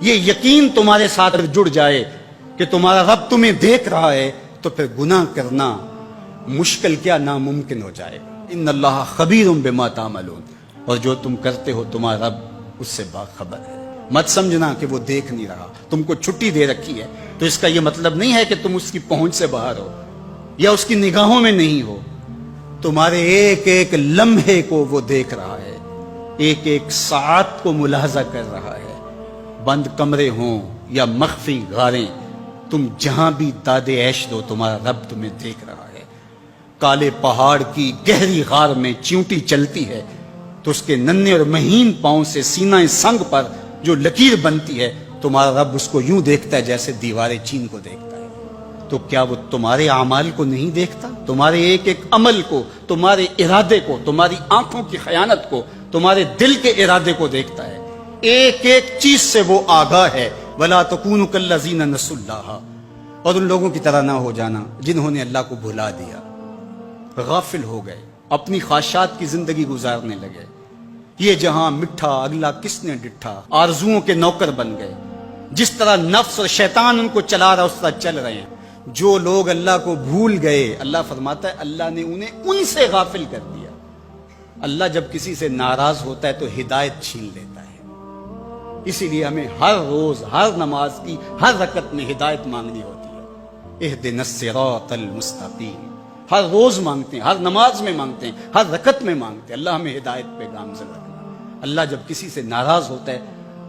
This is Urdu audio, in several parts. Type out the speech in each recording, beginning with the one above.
یہ یقین تمہارے ساتھ جڑ جائے کہ تمہارا رب تمہیں دیکھ رہا ہے تو پھر گناہ کرنا مشکل کیا ناممکن ہو جائے گا۔ ان اللہ خبیر بما تعملون، اور جو تم کرتے ہو تمہارا رب اس سے باخبر ہے۔ مت سمجھنا کہ وہ دیکھ نہیں رہا، تم کو چھٹی دے رکھی ہے تو اس کا یہ مطلب نہیں ہے کہ تم اس کی پہنچ سے باہر ہو یا اس کی نگاہوں میں نہیں ہو۔ تمہارے ایک ایک لمحے کو وہ دیکھ رہا ہے، ایک ایک ساعت کو ملاحظہ کر رہا ہے۔ بند کمرے ہوں یا مخفی غاریں، تم جہاں بھی داد عیش دو تمہارا رب تمہیں دیکھ رہا ہے۔ کالے پہاڑ کی گہری غار میں چیونٹی چلتی ہے تو اس کے ننھے اور مہین پاؤں سے سینہ سنگ پر جو لکیر بنتی ہے تمہارا رب اس کو یوں دیکھتا ہے جیسے دیوار چین کو دیکھتا ہے۔ تو کیا وہ تمہارے اعمال کو نہیں دیکھتا؟ تمہارے ایک ایک عمل کو، تمہارے ارادے کو، تمہاری آنکھوں کی خیانت کو، تمہارے دل کے ارادے کو دیکھتا ہے۔ ایک ایک چیز سے وہ آگاہ ہے۔ وَلَا تَكُونُوا كَالَّذِينَ نَسُوا اللَّهَ، اور ان لوگوں کی طرح نہ ہو جانا جنہوں نے اللہ کو بھلا دیا، غافل ہو گئے، اپنی خواہشات کی زندگی گزارنے لگے۔ یہ جہاں مٹھا اگلا کس نے ڈٹھا، آرزوؤں کے نوکر بن گئے۔ جس طرح نفس اور شیطان ان کو چلا رہا اس طرح چل رہے ہیں۔ جو لوگ اللہ کو بھول گئے، اللہ فرماتا ہے اللہ نے انہیں ان سے غافل کر دیا۔ اللہ جب کسی سے ناراض ہوتا ہے تو ہدایت چھین لیتا ہے۔ اسی لیے ہمیں ہر روز ہر نماز کی ہر رکعت میں ہدایت مانگنی ہوتی ہے۔ اہدنا الصراط المستقیم، ہر روز مانگتے ہیں، ہر نماز میں مانگتے ہیں، ہر رکعت میں مانگتے ہیں، اللہ ہمیں ہدایت پہ گامزن رکھنا۔ اللہ جب کسی سے ناراض ہوتا ہے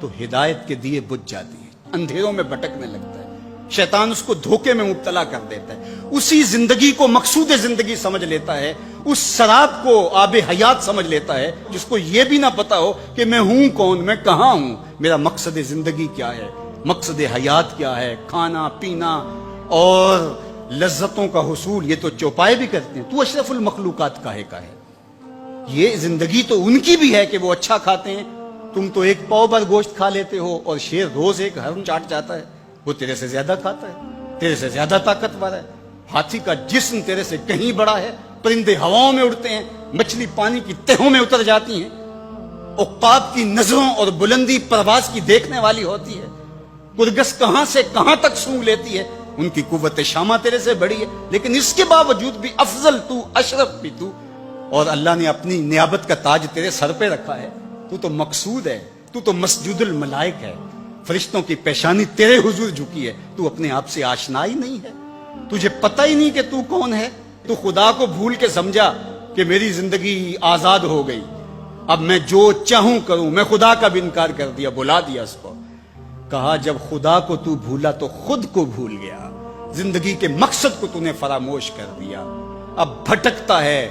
تو ہدایت کے دیے بجھ جاتے ہیں، اندھیروں میں بھٹکنے لگتا ہے، شیطان اس کو دھوکے میں مبتلا کر دیتا ہے، اسی زندگی کو مقصود زندگی سمجھ لیتا ہے، اس شراب کو آب حیات سمجھ لیتا ہے، جس کو یہ بھی نہ پتا ہو کہ میں ہوں کون، میں کہاں ہوں، میرا مقصد زندگی کیا ہے، مقصد حیات کیا ہے۔ کھانا پینا اور لذتوں کا حصول یہ تو چوپائے بھی کرتے ہیں، تو اشرف المخلوقات کاہے کا ہے۔ یہ زندگی تو ان کی بھی ہے کہ وہ اچھا کھاتے ہیں، تم تو ایک پاؤ بھر گوشت کھا لیتے ہو اور شیر روز ایک ہرن چاٹ جاتا ہے، وہ تیرے سے زیادہ کھاتا ہے، تیرے سے زیادہ طاقتور ہے۔ ہاتھی کا جسم تیرے سے کہیں بڑا ہے، پرندے ہواؤں میں اڑتے ہیں، مچھلی پانی کی تہوں میں اتر جاتی ہیں، عقاب کی نظروں اور بلندی پرواز کی دیکھنے والی ہوتی ہے، کرگس کہاں سے کہاں تک سونگ لیتی ہے، ان کی قوت شامہ تیرے سے بڑی ہے، لیکن اس کے باوجود بھی افضل تو، اشرف بھی تو، اور اللہ نے اپنی نیابت کا تاج تیرے سر پہ رکھا ہے۔ تو تو مقصود ہے، تو تو مسجود الملائک ہے، فرشتوں کی پیشانی تیرے حضور جھکی ہے، تو اپنے آپ سے آشنا ہی نہیں ہے، تجھے پتہ ہی نہیں کہ تو کون ہے۔ تو خدا کو بھول کے سمجھا کہ میری زندگی آزاد ہو گئی، اب میں جو چاہوں کروں، میں خدا کا بھی انکار کر دیا، بلا دیا اس کو۔ کہا جب خدا کو تو بھولا تو خود کو بھول گیا، زندگی کے مقصد کو تو نے فراموش کر دیا، اب بھٹکتا ہے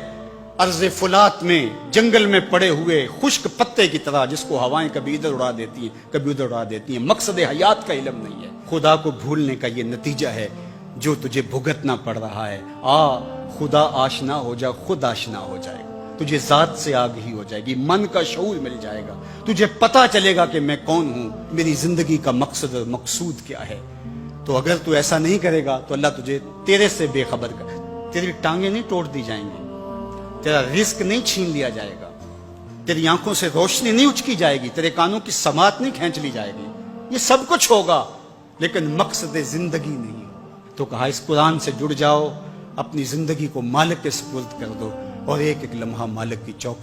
ارض فلات میں، جنگل میں پڑے ہوئے خشک پتے کی طرح، جس کو ہوائیں کبھی ادھر اڑا دیتی ہیں کبھی ادھر اڑا دیتی ہیں۔ مقصد حیات کا علم نہیں ہے۔ خدا کو بھولنے کا یہ نتیجہ ہے جو تجھے بھگتنا پڑ رہا ہے۔ خدا آشنا ہو جا، خود آشنا ہو جائے گا، تجھے ذات سے آگہی ہو جائے گی، من کا شعور مل جائے گا، تجھے پتا چلے گا کہ میں کون ہوں، میری زندگی کا مقصد اور مقصود کیا ہے۔ تو اگر تو ایسا نہیں کرے گا تو اللہ تجھے تیرے سے بے خبر کر، تیری ٹانگیں نہیں توڑ دی جائیں گی، تیرا رزق نہیں چھین لیا جائے گا، تیری آنکھوں سے روشنی نہیں اچکی جائے گی، تیرے کانوں کی سماعت نہیں کھینچ لی جائے گی، یہ سب کچھ ہوگا لیکن مقصد زندگی نہیں۔ تو کہا اس قرآن سے جڑ جاؤ، اپنی زندگی کو مالک کے سپرد کر دو اور ایک ایک لمحہ مالک کی چوک